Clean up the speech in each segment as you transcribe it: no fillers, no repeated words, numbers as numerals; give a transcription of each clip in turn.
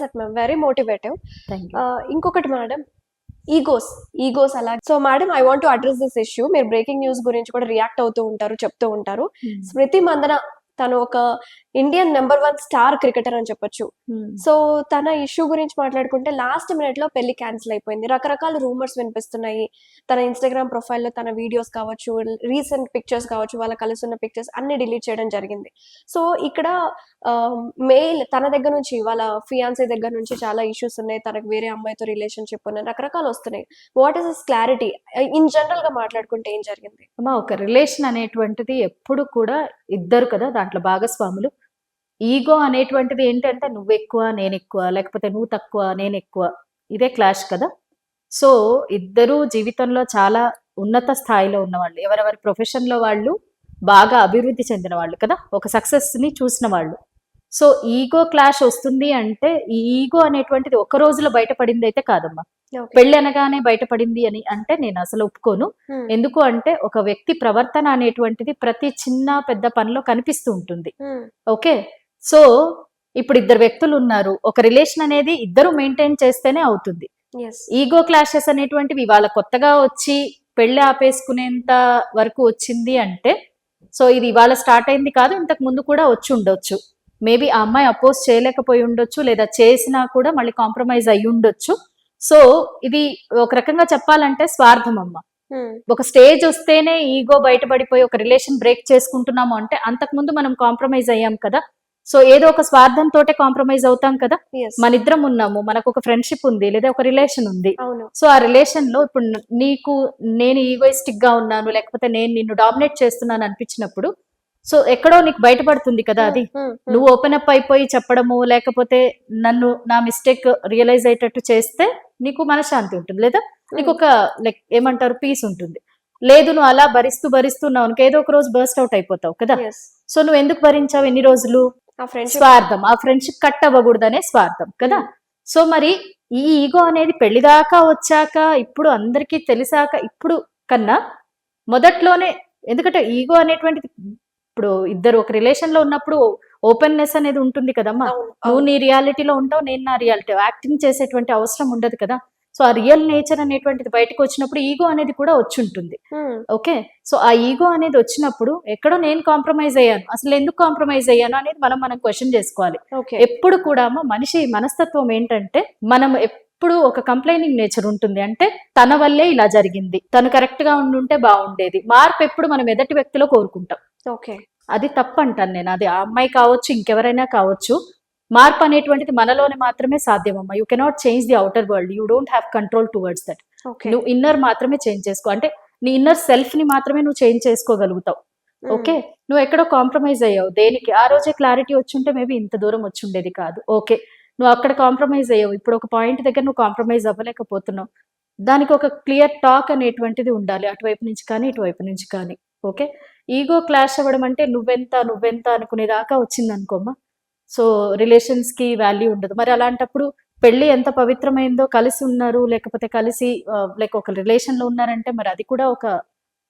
Ma'am very motivative. Thank you. ఇంకొకటి madam, egos అలా. So madam, I want to address this issue. మీరు breaking news గురించి కూడా react అవుతూ ఉంటారు, చెప్తూ ఉంటారు. స్మృతి మందన తను ఒక ఇండియన్ నెంబర్ 1 స్టార్ క్రికెటర్ అని చెప్పొచ్చు. సో తన ఇష్యూ గురించి మాట్లాడుకుంటే లాస్ట్ మినిట్ లో పెళ్లి క్యాన్సిల్ అయిపోయింది. రకరకాల రూమర్స్ వినిపిస్తున్నాయి. తన ఇన్స్టాగ్రామ్ ప్రొఫైల్లో తన వీడియోస్ కావచ్చు, రీసెంట్ పిక్చర్స్ కావచ్చు, వాళ్ళ కలిసి ఉన్న పిక్చర్స్ అన్ని డిలీట్ చేయడం జరిగింది. సో ఇక్కడ మెయిల్ తన దగ్గర నుంచి, వాళ్ళ ఫియాన్సీ దగ్గర నుంచి చాలా ఇష్యూస్ ఉన్నాయి, తనకు వేరే అమ్మాయితో రిలేషన్షిప్ ఉన్నాయి, రకరకాలు వస్తున్నాయి. What is this clarity? In general గా మాట్లాడుకుంటే ఏం జరిగింది? అమ్మా, ఒక రిలేషన్ అనేటువంటిది ఎప్పుడు కూడా ఇద్దరు కదా దాంట్లో భాగస్వాములు. ఈగో అనేటువంటిది ఏంటంటే నువ్వు ఎక్కువ నేను ఎక్కువ, లేకపోతే నువ్వు తక్కువ నేను ఎక్కువ, ఇదే క్లాష్ కదా. సో ఇద్దరు జీవితంలో చాలా ఉన్నత స్థాయిలో ఉన్నవాళ్ళు, ఎవరెవరి ప్రొఫెషన్లో వాళ్ళు బాగా అభివృద్ధి చెందిన వాళ్ళు కదా, ఒక సక్సెస్ని చూసిన వాళ్ళు. సో ఈగో క్లాష్ వస్తుంది అంటే ఈ ఈగో అనేటువంటిది ఒక రోజులో బయటపడింది అయితే కాదమ్మా. పెళ్ళి అనగానే బయటపడింది అని అంటే నేను అసలు ఒప్పుకోను. ఎందుకు అంటే ఒక వ్యక్తి ప్రవర్తన అనేటువంటిది ప్రతి చిన్న పెద్ద పనిలో కనిపిస్తూ ఉంటుంది. ఓకే, సో ఇప్పుడు ఇద్దరు వ్యక్తులు ఉన్నారు, ఒక రిలేషన్ అనేది ఇద్దరు మెయింటైన్ చేస్తేనే అవుతుంది. ఈగో క్లాషెస్ అనేటువంటివి వాళ్ళ కొత్తగా వచ్చి పెళ్లి ఆపేసుకునేంత వరకు వచ్చింది అంటే, సో ఇది ఇవాళ స్టార్ట్ అయింది కాదు, ఇంతకు ముందు కూడా వచ్చి ఉండొచ్చు. మేబీ ఆ అమ్మాయి అపోజ్ చేయలేకపోయి ఉండొచ్చు, లేదా చేసినా కూడా మళ్ళీ కాంప్రమైజ్ అయ్యి ఉండొచ్చు. సో ఇది ఒక రకంగా చెప్పాలంటే స్వార్థం అమ్మ. ఒక స్టేజ్ వస్తేనే ఈగో బయటపడిపోయి ఒక రిలేషన్ బ్రేక్ చేసుకుంటున్నాము అంటే అంతకుముందు మనం కాంప్రమైజ్ అయ్యాం కదా. సో ఏదో ఒక స్వార్థంతో కాంప్రమైజ్ అవుతాం కదా. మన ఇద్దరం ఉన్నాము, మనకు ఒక ఫ్రెండ్షిప్ ఉంది, లేదా ఒక రిలేషన్ ఉంది. సో ఆ రిలేషన్ లో ఇప్పుడు నీకు నేను ఈగోయిస్టిక్ గా ఉన్నాను, లేకపోతే నేను నిన్ను డామినేట్ చేస్తున్నాను అనిపించినప్పుడు, సో ఎక్కడో నీకు బయటపడుతుంది కదా అది. నువ్వు ఓపెన్ అప్ అయిపోయి చెప్పడము, లేకపోతే నన్ను నా మిస్టేక్ రియలైజ్ అయ్యేటట్టు చేస్తే నీకు మనశ్శాంతి ఉంటుంది, లేదా నీకు ఒక లైక్ ఏమంటారు పీస్ ఉంటుంది. లేదు నువ్వు అలా భరిస్తూ భరిస్తున్నావు, ఏదో ఒక రోజు బర్స్ట్ అవుట్ అయిపోతావు కదా. సో నువ్వు ఎందుకు భరించావు ఎన్ని రోజులు? స్వార్థం. ఆ ఫ్రెండ్షిప్ కట్ అవ్వకూడదనే స్వార్థం కదా. సో మరి ఈ ఈగో అనేది పెళ్లి దాకా వచ్చాక, ఇప్పుడు అందరికీ తెలిసాక, ఇప్పుడు కన్నా మొదట్లోనే, ఎందుకంటే ఈగో అనేటువంటిది ఇప్పుడు ఇద్దరు ఒక రిలేషన్ లో ఉన్నప్పుడు ఓపెన్నెస్ అనేది ఉంటుంది కదమ్మా. నువ్వు నీ రియాలిటీలో ఉంటావు, నేను నా రియాలిటీ, యాక్టింగ్ చేసేటువంటి అవసరం ఉండదు కదా. సో ఆ రియల్ నేచర్ అనేటువంటిది బయటకు వచ్చినప్పుడు ఈగో అనేది కూడా వచ్చి ఉంటుంది. ఓకే, సో ఆ ఈగో అనేది వచ్చినప్పుడు ఎక్కడో నేను కాంప్రమైజ్ అయ్యాను, అసలు ఎందుకు కాంప్రమైజ్ అయ్యాను అనేది మనం క్వశ్చన్ చేసుకోవాలి. ఎప్పుడు కూడా మనిషి మనస్తత్వం ఏంటంటే, మనం ఎప్పుడు ఒక కంప్లైనింగ్ నేచర్ ఉంటుంది. అంటే తన వల్లే ఇలా జరిగింది, తను కరెక్ట్ గా ఉండుంటే బాగుండేది. మార్పు ఎప్పుడు మనం ఎదుటి వ్యక్తిలో కోరుకుంటాం. ఓకే, అది తప్పు అంటాను నేను. అది ఆ అమ్మాయి కావచ్చు, ఇంకెవరైనా కావచ్చు. మార్పు అనేటువంటిది మనలోనే మాత్రమే సాధ్యమమ్మా. You cannot change the outer world, you don't have control towards that. నువ్వు ఇన్నర్ మాత్రమే చేంజ్ చేసుకో, అంటే నీ ఇన్నర్ సెల్ఫ్ ని మాత్రమే నువ్వు చేంజ్ చేసుకోగలుగుతావు. ఓకే, నువ్వు ఎక్కడో కాంప్రమైజ్ అయ్యావు, దేనికి? ఆ రోజే క్లారిటీ వచ్చుంటే మేబీ ఇంత దూరం వచ్చి ఉండేది కాదు. ఓకే, నువ్వు అక్కడ కాంప్రమైజ్ అయ్యావు, ఇప్పుడు ఒక పాయింట్ దగ్గర నువ్వు కాంప్రమైజ్ అవ్వలేకపోతున్నావు. దానికి ఒక క్లియర్ టాక్ అనేటువంటిది ఉండాలి, అటువైపు నుంచి కానీ ఇటువైపు నుంచి కానీ. ఓకే, ఈగో క్లాష్ అవ్వడం అంటే నువ్వెంత అనుకునేదాకా వచ్చింది అనుకోమ్మా. సో రిలేషన్స్ కి వాల్యూ ఉండదు. మరి అలాంటప్పుడు పెళ్లి ఎంత పవిత్రమైందో, కలిసి ఉన్నారు, లేకపోతే కలిసి లైక్ ఒక రిలేషన్ లో ఉన్నారంటే మరి అది కూడా ఒక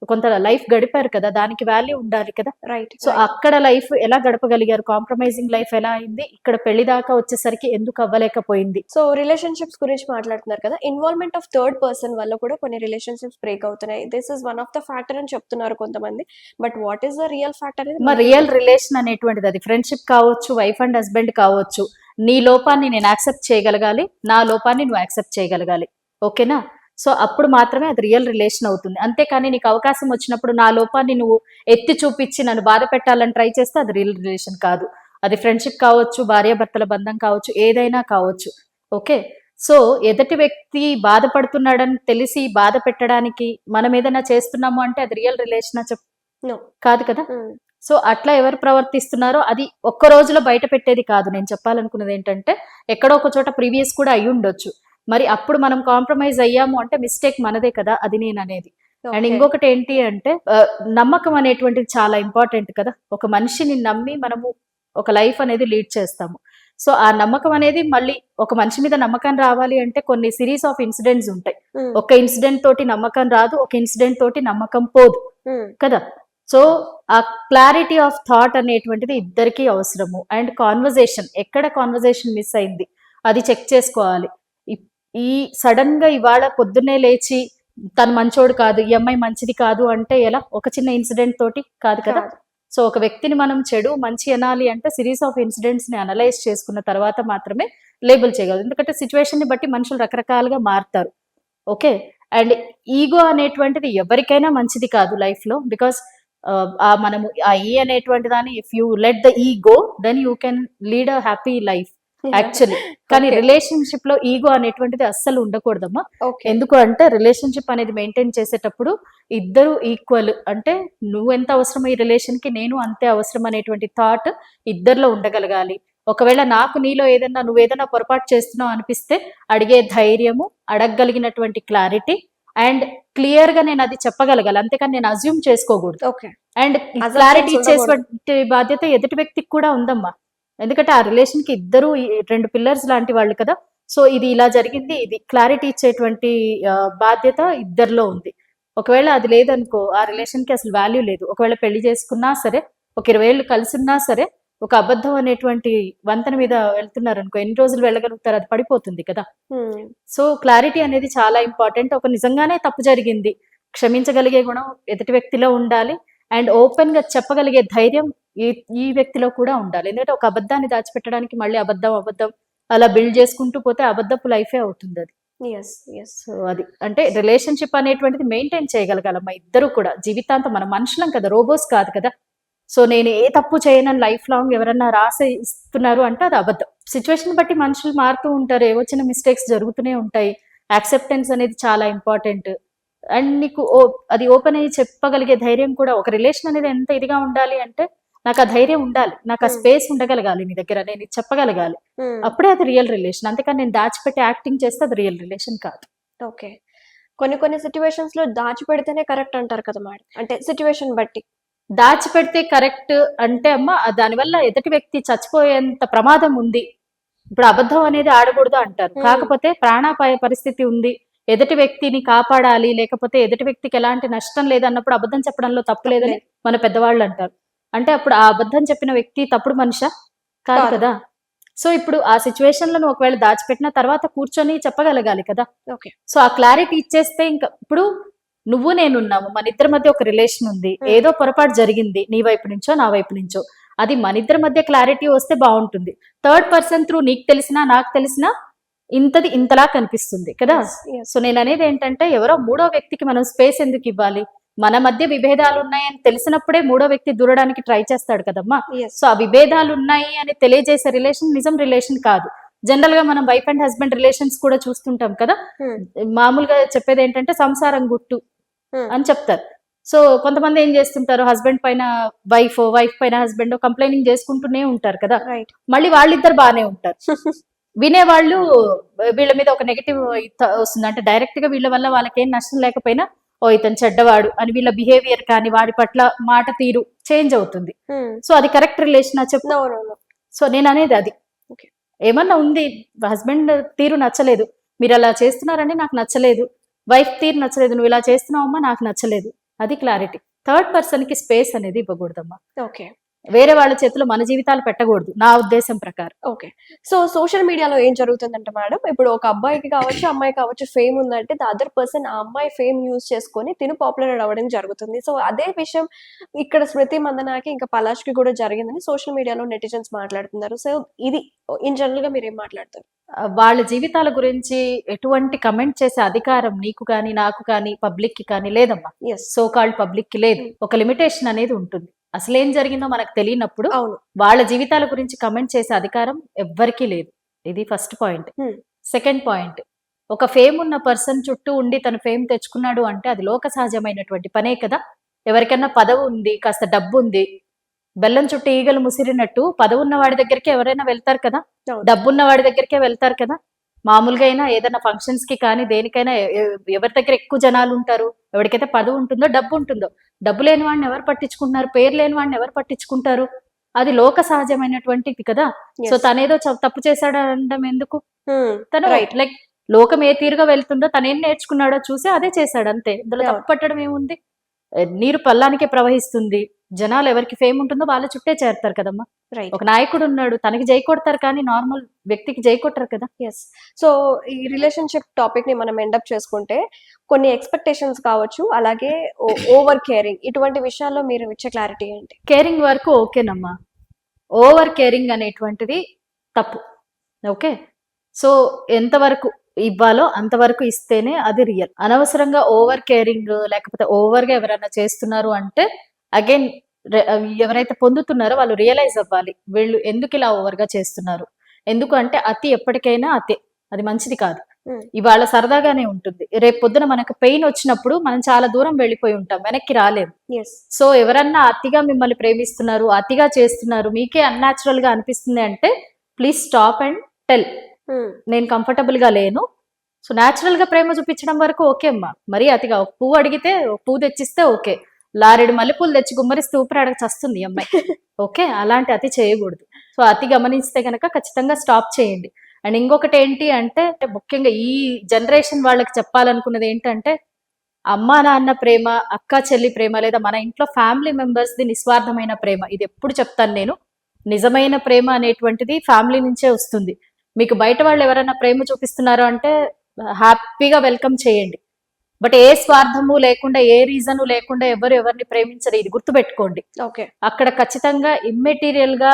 కొంత లైఫ్ గడిపారు కదా, దానికి వాల్యూ ఉండాలి కదా. రైట్. సో అక్కడ లైఫ్ ఎలా గడపగలిగారు, కాంప్రమైజింగ్ లైఫ్ ఎలా అయింది, ఇక్కడ పెళ్లి దాకా వచ్చేసరికి ఎందుకు అవ్వలేకపోయింది? సో రిలేషన్షిప్స్ గురించి మాట్లాడుతున్నారు కదా, ఇన్వాల్వ్మెంట్ ఆఫ్ థర్డ్ పర్సన్ వల్ల కూడా కొన్ని రిలేషన్షిప్స్ బ్రేక్ అవుతున్నాయి. This is one of the factor అని చెప్తున్నారు కొంతమంది. But what is the real factor? మరి రియల్ రిలేషన్ అనేటువంటిది అది ఫ్రెండ్షిప్ కావచ్చు, వైఫ్ అండ్ హస్బెండ్ కావచ్చు. నీ లోపాన్ని నేను యాక్సెప్ట్ చేయగలగాలి, నా లోపాన్ని నువ్వు యాక్సెప్ట్ చేయగలగాలి. ఓకేనా? సో అప్పుడు మాత్రమే అది రియల్ రిలేషన్ అవుతుంది. అంతేకాని నీకు అవకాశం వచ్చినప్పుడు నా లోపాన్ని నువ్వు ఎత్తి చూపించి నన్ను బాధ పెట్టాలని ట్రై చేస్తే అది రియల్ రిలేషన్ కాదు. అది ఫ్రెండ్షిప్ కావచ్చు, భార్యాభర్తల బంధం కావచ్చు, ఏదైనా కావచ్చు. ఓకే, సో ఎదుటి వ్యక్తి బాధపడుతున్నాడని తెలిసి బాధ పెట్టడానికి మనం ఏదైనా చేస్తున్నాము అంటే అది రియల్ రిలేషన్ కాదు కదా. సో అట్లా ఎవరు ప్రవర్తిస్తున్నారో అది ఒక్క రోజులో బయట పెట్టేది కాదు. నేను చెప్పాలనుకున్నది ఏంటంటే, ఎక్కడో ఒక చోట ప్రీవియస్ కూడా అయ్యి ఉండొచ్చు. మరి అప్పుడు మనం కాంప్రమైజ్ అయ్యాము అంటే మిస్టేక్ మనదే కదా, అది నేను అనేది. అండ్ ఇంకొకటి ఏంటి అంటే, నమ్మకం అనేటువంటిది చాలా ఇంపార్టెంట్ కదా. ఒక మనిషిని నమ్మి మనము ఒక లైఫ్ అనేది లీడ్ చేస్తాము. సో ఆ నమ్మకం అనేది మళ్ళీ ఒక మనిషి మీద నమ్మకం రావాలి అంటే కొన్ని సిరీస్ ఆఫ్ ఇన్సిడెంట్స్ ఉంటాయి. ఒక ఇన్సిడెంట్ తోటి నమ్మకం రాదు, ఒక ఇన్సిడెంట్ తోటి నమ్మకం పోదు కదా. సో ఆ క్లారిటీ ఆఫ్ థాట్ అనేటువంటిది ఇద్దరికీ అవసరము. అండ్ కాన్వర్జేషన్, ఎక్కడ కాన్వర్జేషన్ మిస్ అయింది అది చెక్ చేసుకోవాలి. ఈ- ఈ సడన్ గా ఇవాళ పొద్దున్నే లేచి తను మంచోడు కాదు, ఈ అమ్మాయి మంచిది కాదు అంటే ఎలా? ఒక చిన్న ఇన్సిడెంట్ తోటి కాదు కదా. కాదు. సో ఒక వ్యక్తిని మనం చెడు మంచి అనాలి అంటే సిరీస్ ఆఫ్ ఇన్సిడెంట్స్ ని అనలైజ్ చేసుకున్న తర్వాత మాత్రమే లేబుల్ చేయగలరు. ఎందుకంటే సిచ్యువేషన్ ని బట్టి మనుషులు రకరకాలుగా మారుతారు. ఓకే. అండ్ ఈగో అనేటువంటిది ఎవరికైనా మంచిది కాదు లైఫ్ లో. బికాస్ మనము ఆ ఈ అనేటువంటి దాన్ని if you let the ego then you can lead a happy life actually. కానీ Okay. రిలేషన్షిప్ లో ఈగో అనేటువంటిది అస్సలు ఉండకూడదమ్మా. ఓకే. ఎందుకు అంటే రిలేషన్షిప్ అనేది మెయింటైన్ చేసేటప్పుడు ఇద్దరు ఈక్వల్, అంటే నువ్వు ఎంత అవసరం ఈ రిలేషన్ కి, నేను అంతే అవసరం అనేటువంటి థాట్ ఇద్దరిలో ఉండగలగాలి. ఒకవేళ నాకు నీలో ఏదైనా నువ్వు ఏదైనా పొరపాటు చేస్తున్నావు అనిపిస్తే అడిగే ధైర్యము, అడగగలిగినటువంటి క్లారిటీ అండ్ క్లియర్ గా నేను అది చెప్పగలగాలి. అంతేకాని నేను అజ్యూమ్ చేసుకోకూడదు. ఓకే. అండ్ Assumptions క్లారిటీ ఉండకూడదు. ఇచ్చేటువంటి బాధ్యత ఎదుటి వ్యక్తికి కూడా ఉందమ్మా. ఎందుకంటే ఆ రిలేషన్ కి ఇద్దరు రెండు పిల్లర్స్ లాంటి వాళ్ళు కదా. సో ఇది ఇలా జరిగింది, ఇది క్లారిటీ ఇచ్చేటువంటి బాధ్యత ఇద్దరిలో ఉంది. ఒకవేళ అది లేదనుకో ఆ రిలేషన్ కి అసలు వాల్యూ లేదు. ఒకవేళ పెళ్లి చేసుకున్నా సరే, ఒక 20 ఏళ్ళు కలిసి ఉన్నా సరే, ఒక అబద్ధం అనేటువంటి వంతెన మీద వెళ్తున్నారు అనుకో, ఎన్ని రోజులు వెళ్ళగలుగుతారు? అది పడిపోతుంది కదా. Hmm. సో క్లారిటీ అనేది చాలా ఇంపార్టెంట్. ఒక నిజంగానే తప్పు జరిగింది, క్షమించగలిగే గుణం ఎదుటి వ్యక్తిలో ఉండాలి. అండ్ ఓపెన్ గా చెప్పగలిగే ధైర్యం ఈ వ్యక్తిలో కూడా ఉండాలి. ఎందుకంటే ఒక అబద్ధాన్ని దాచిపెట్టడానికి మళ్ళీ అబద్ధం అలా బిల్డ్ చేసుకుంటూ పోతే అబద్ధపు లైఫే అవుతుంది అది. Yes, yes. సో అది అంటే రిలేషన్షిప్ అనేటువంటిది మెయింటైన్ చేయగలగాలమ్మా ఇద్దరు కూడా జీవితాంతం. మన మనుషులం కదా, రోబోస్ కాదు కదా. సో నేను ఏ తప్పు చేయనని లైఫ్ లాంగ్ ఎవరన్నా రాసి ఇస్తున్నారు అంటే అది అబద్ధం. సిచ్యువేషన్ బట్టి మనుషులు మారుతూ ఉంటారు, ఏవో చిన్న మిస్టేక్స్ జరుగుతూనే ఉంటాయి. యాక్సెప్టెన్స్ అనేది చాలా ఇంపార్టెంట్. అండ్ నీకు అది ఓపెన్ అయ్యి చెప్పగలిగే ధైర్యం కూడా. ఒక రిలేషన్ అనేది ఎంత ఇదిగా ఉండాలి అంటే నాకు ఆ ధైర్యం ఉండాలి, నాకు ఆ స్పేస్ ఉండగలగాలి నీ దగ్గర, నేను ఇది చెప్పగలగాలి. Hmm. అప్పుడే అది రియల్ రిలేషన్. అంతేకాని నేను దాచిపెట్టి యాక్టింగ్ చేస్తే అది రియల్ రిలేషన్ కాదు. ఓకే. కొన్ని సిచ్యువేషన్స్ లో దాచిపెడితేనే కరెక్ట్ అంటారు కదా మేడం, అంటే సిచ్యువేషన్ బట్టి. దాచిపెడితే కరెక్ట్ అంటే అమ్మ దానివల్ల ఎదుటి వ్యక్తి చచ్చిపోయేంత ప్రమాదం ఉంది. ఇప్పుడు అబద్ధం అనేది ఆడకూడదు అంటారు. Hmm. కాకపోతే ప్రాణాపాయ పరిస్థితి ఉంది, ఎదుటి వ్యక్తిని కాపాడాలి, లేకపోతే ఎదుటి వ్యక్తికి ఎలాంటి నష్టం లేదన్నప్పుడు అబద్ధం చెప్పడంలో తప్పు లేదని మన పెద్దవాళ్ళు అంటారు. అంటే అప్పుడు ఆ అబద్ధం చెప్పిన వ్యక్తి తప్పుడు మనిషా? కాదు కాదు. కదా. సో ఇప్పుడు ఆ సిచ్యువేషన్ లో నువ్వు ఒకవేళ దాచిపెట్టిన తర్వాత కూర్చొని చెప్పగలగాలి కదా. ఓకే. సో ఆ క్లారిటీ ఇచ్చేస్తే ఇంకా ఇప్పుడు నువ్వు నేనున్నాము, మన ఇద్దరి మధ్య ఒక రిలేషన్ ఉంది, ఏదో పొరపాటు జరిగింది నీ వైపు నుంచో నా వైపు నుంచో, అది మన ఇద్దరి మధ్య క్లారిటీ వస్తే బాగుంటుంది. థర్డ్ పర్సన్ త్రూ నీకు తెలిసినా నాకు తెలిసినా ఇంతది ఇంతలా కనిపిస్తుంది కదా. Yes. సో నేను అనేది ఏంటంటే ఎవరో మూడో వ్యక్తికి మనం స్పేస్ ఎందుకు ఇవ్వాలి? మన మధ్య విభేదాలు ఉన్నాయని తెలిసినప్పుడే మూడో వ్యక్తి దూరడానికి ట్రై చేస్తాడు కదమ్మా. Yes. సో ఆ విభేదాలు ఉన్నాయి అని తెలియజేసే రిలేషన్ నిజం రిలేషన్ కాదు. జనరల్ గా మనం వైఫ్ అండ్ హస్బెండ్ రిలేషన్స్ కూడా చూస్తుంటాం కదా. Hmm. మామూలుగా చెప్పేది ఏంటంటే సంసారం గుట్టు Hmm. అని చెప్తారు. సో కొంతమంది ఏం చేస్తుంటారు, హస్బెండ్ పైన వైఫ్, వైఫ్ పైన హస్బెండ్ కంప్లైనింగ్ చేసుకుంటూనే ఉంటారు కదా. Right. మళ్ళీ వాళ్ళిద్దరు బాగానే ఉంటారు. వినేవాళ్ళు వీళ్ళ మీద ఒక నెగటివ్ వస్తుంది, అంటే డైరెక్ట్ గా వీళ్ళ వల్ల వాళ్ళకేం నష్టం లేకపోయినా ఓ ఇతను చెడ్డవాడు అని వీళ్ళ బిహేవియర్ కానీ వాడి పట్ల మాట తీరు చేంజ్ అవుతుంది. Hmm. సో అది కరెక్ట్ రిలేషన్ చెప్పు. No, no, no. సో నేను అనేది అది. Okay. ఏమన్నా ఉంది, హస్బెండ్ తీరు నచ్చలేదు, మీరు అలా చేస్తున్నారని నాకు నచ్చలేదు, వైఫ్ తీరు నచ్చలేదు, నువ్వు ఇలా చేస్తున్నావమ్మా నాకు నచ్చలేదు, అది క్లారిటీ. థర్డ్ పర్సన్ కి స్పేస్ అనేది ఇవ్వకూడదమ్మా. Okay. వేరే వాళ్ళ చేతిలో మన జీవితాలు పెట్టకూడదు నా ఉద్దేశం ప్రకారం. ఓకే. సో సోషల్ మీడియాలో ఏం జరుగుతుందంటే మేడం, ఇప్పుడు ఒక అబ్బాయికి కావచ్చు అమ్మాయి కావచ్చు ఫేమ్ ఉందంటే ద అదర్ పర్సన్ ఆ అమ్మాయి ఫేమ్ యూజ్ చేసుకొని తిను పాపులర్ అవ్వడం జరుగుతుంది. సో అదే విషయం ఇక్కడ స్మృతి మందనాకి ఇంకా పలాష్కి కూడా జరిగిందని సోషల్ మీడియాలో నెటిజన్స్ మాట్లాడుతున్నారు. సో ఇది ఇన్ జనరల్ గా మీరు ఏం మాట్లాడతారు? వాళ్ళ జీవితాల గురించి ఎటువంటి కమెంట్ చేసే అధికారం నీకు కానీ నాకు కానీ పబ్లిక్ కి కానీ లేదమ్మా. ఎస్. సో కాల్డ్ పబ్లిక్ కి లేదు. ఒక లిమిటేషన్ అనేది ఉంటుంది. అసలు ఏం జరిగిందో మనకు తెలియనప్పుడు అవును. వాళ్ళ జీవితాల గురించి కమెంట్ చేసే అధికారం ఎవ్వరికీ లేదు. ఇది ఫస్ట్ పాయింట్. సెకండ్ పాయింట్, ఒక ఫేమ్ ఉన్న పర్సన్ చుట్టూ ఉండి తను ఫేమ్ తెచ్చుకున్నాడు అంటే అది లోక సహజమైనటువంటి పనే కదా. ఎవరికైనా పదవి ఉంది, కాస్త డబ్బు ఉంది, బెల్లం చుట్టూ ఈగలు ముసిరినట్టు పదవి ఉన్న వాడి దగ్గరికి ఎవరైనా వెళ్తారు కదా, డబ్బున్న వాడి దగ్గరికే వెళ్తారు కదా. మామూలుగా అయినా ఏదైనా ఫంక్షన్స్ కి కానీ దేనికైనా ఎవరి దగ్గర ఎక్కువ జనాలు ఉంటారు, ఎవరికైతే పదవి ఉంటుందో డబ్బు ఉంటుందో, డబ్బు లేని వాడిని ఎవరు పట్టించుకుంటున్నారు, పేరు లేని వాడిని ఎవరు పట్టించుకుంటారు, అది లోక సహజమైనటువంటిది కదా. సో తనేదో తప్పు చేశాడు అనడం ఎందుకు? తను లైక్ లోకం ఏ తీరుగా వెళ్తుందో తనేం నేర్చుకున్నాడో చూసి అదే చేశాడు అంతే. ఇందులో తప్పు పట్టడం ఏముంది? నీరు పల్లానికే ప్రవహిస్తుంది, జనాలు ఎవరికి ఫేమ్ ఉంటుందో వాళ్ళ చుట్టే చేరుతారు కదమ్మా. రైట్. ఒక నాయకుడు ఉన్నాడు, తనకి జై కొడతారు కానీ నార్మల్ వ్యక్తికి జై కొట్టరు కదా. ఎస్. సో ఈ రిలేషన్షిప్ టాపిక్ ని మనం ఎండప్ చేసుకుంటే కొన్ని ఎక్స్పెక్టేషన్స్ కావచ్చు, అలాగే ఓవర్ కేరింగ్, ఇటువంటి విషయాల్లో మీరు ఇచ్చే క్లారిటీ ఏంటి? కేరింగ్ వరకు ఓకేనమ్మా, ఓవర్ కేరింగ్ అనేటువంటిది తప్పు. ఓకే, సో ఎంతవరకు ఇవ్వాలో అంతవరకు ఇస్తేనే అది రియల్. అనవసరంగా ఓవర్ కేరింగ్ లేకపోతే ఓవర్గా ఎవరైనా చేస్తున్నారు అంటే అగైన్ ఎవరైతే పొందుతున్నారో వాళ్ళు రియలైజ్ అవ్వాలి, వీళ్ళు ఎందుకు ఇలా ఓవర్గా చేస్తున్నారు. ఎందుకు అంటే అతి ఎప్పటికైనా అతే, అది మంచిది కాదు. ఇవాళ సరదాగానే ఉంటుంది, రేపు పొద్దున మనకు పెయిన్ వచ్చినప్పుడు మనం చాలా దూరం వెళ్ళిపోయి ఉంటాం, వెనక్కి రాలేము. ఎస్. సో ఎవరన్నా అతిగా మిమ్మల్ని ప్రేమిస్తున్నారు, అతిగా చేస్తున్నారు, మీకే అన్యాచురల్ గా అనిపిస్తుంది అంటే ప్లీజ్ స్టాప్ అండ్ టెల్, నేను కంఫర్టబుల్ గా లేను. సో న్యాచురల్ గా ప్రేమ చూపించడం వరకు ఓకే అమ్మా, మరీ అతిగా ఒక పువ్వు అడిగితే ఒక పువ్వు తెచ్చిస్తే ఓకే, లారెడు మల్లెపూలు తెచ్చి గుమ్మరిస్తే ఊపిరి అడగ చస్తుంది ఈ అమ్మాయి. ఓకే, అలాంటి అతి చేయకూడదు. సో అతి గమనిస్తే కనుక ఖచ్చితంగా స్టాప్ చేయండి. అండ్ ఇంకొకటి ఏంటి అంటే ముఖ్యంగా ఈ జనరేషన్ వాళ్ళకి చెప్పాలనుకున్నది ఏంటంటే అమ్మా నాన్న ప్రేమ, అక్క చెల్లి ప్రేమ, లేదా మన ఇంట్లో ఫ్యామిలీ మెంబర్స్ది నిస్వార్థమైన ప్రేమ, ఇది ఎప్పుడు చెప్తాను నేను, నిజమైన ప్రేమ అనేటువంటిది ఫ్యామిలీ నుంచే వస్తుంది. మీకు బయట వాళ్ళు ఎవరైనా ప్రేమ చూపిస్తున్నారు అంటే హ్యాపీగా వెల్కమ్ చేయండి, బట్ ఏ స్వార్థము లేకుండా ఏ రీజను లేకుండా ఎవరు ఎవరిని ప్రేమించరు, ఇది గుర్తుపెట్టుకోండి. ఓకే. అక్కడ ఖచ్చితంగా ఇమ్మెటీరియల్ గా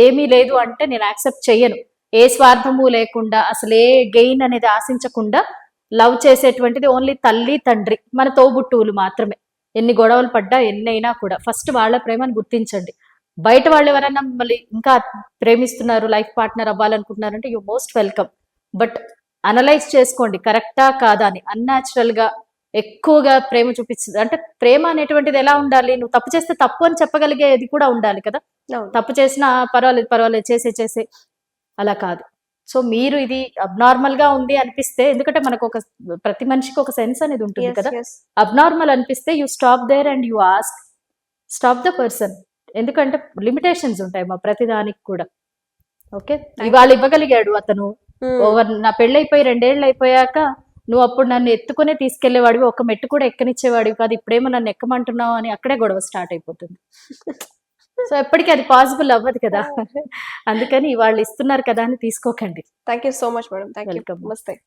ఏమీ లేదు అంటే నేను యాక్సెప్ట్ చెయ్యను. ఏ స్వార్థము లేకుండా అసలు ఏ గెయిన్ అనేది ఆశించకుండా లవ్ చేసేటువంటిది ఓన్లీ తల్లి తండ్రి మన తోబుట్టువులు మాత్రమే. ఎన్ని గొడవలు పడ్డా ఎన్నైనా కూడా ఫస్ట్ వాళ్ళ ప్రేమను గుర్తించండి. బయట వాళ్ళు ఎవరైనా మళ్ళీ ఇంకా ప్రేమిస్తున్నారు, లైఫ్ పార్ట్నర్ అవ్వాలనుకుంటున్నారంటే you most welcome, but analyse చేసుకోండి కరెక్టా కాదా అని. అన్యాచురల్ గా ఎక్కువగా ప్రేమ చూపించింది అంటే ప్రేమ అనేటువంటిది ఎలా ఉండాలి, నువ్వు తప్పు చేస్తే తప్పు అని చెప్పగలిగేది కూడా ఉండాలి కదా. తప్పు చేసినా పర్వాలేదు పర్వాలేదు చేసే అలా కాదు. సో మీరు ఇది అబ్నార్మల్ గా ఉంది అనిపిస్తే, ఎందుకంటే మనకు ఒక ప్రతి మనిషికి ఒక సెన్స్ అనేది ఉంటుంది కదా, అబ్నార్మల్ అనిపిస్తే you stop there and you ask, stop the person. ఎందుకంటే లిమిటేషన్స్ ఉంటాయి మా ప్రతిదానికి కూడా. ఓకే, ఇవాళ ఇవ్వగలిగాడు అతను, ఓవర్ నా పెళ్ళైపోయి 2 ఏళ్ళు అయిపోయాక నువ్వు అప్పుడు నన్ను ఎత్తుకునే తీసుకెళ్లేవాడివి, ఒక మెట్టు కూడా ఎక్కనిచ్చేవాడివి కాదు, ఇప్పుడేమో నన్ను ఎక్కమంటున్నావు అని అక్కడే గొడవ స్టార్ట్ అయిపోతుంది. సో ఎప్పటికీ అది పాసిబుల్ అవ్వదు కదా. అందుకని వాళ్ళు ఇస్తున్నారు కదా అని తీసుకోకండి. Thank you so much madam. Thank you. Welcome. నమస్తే.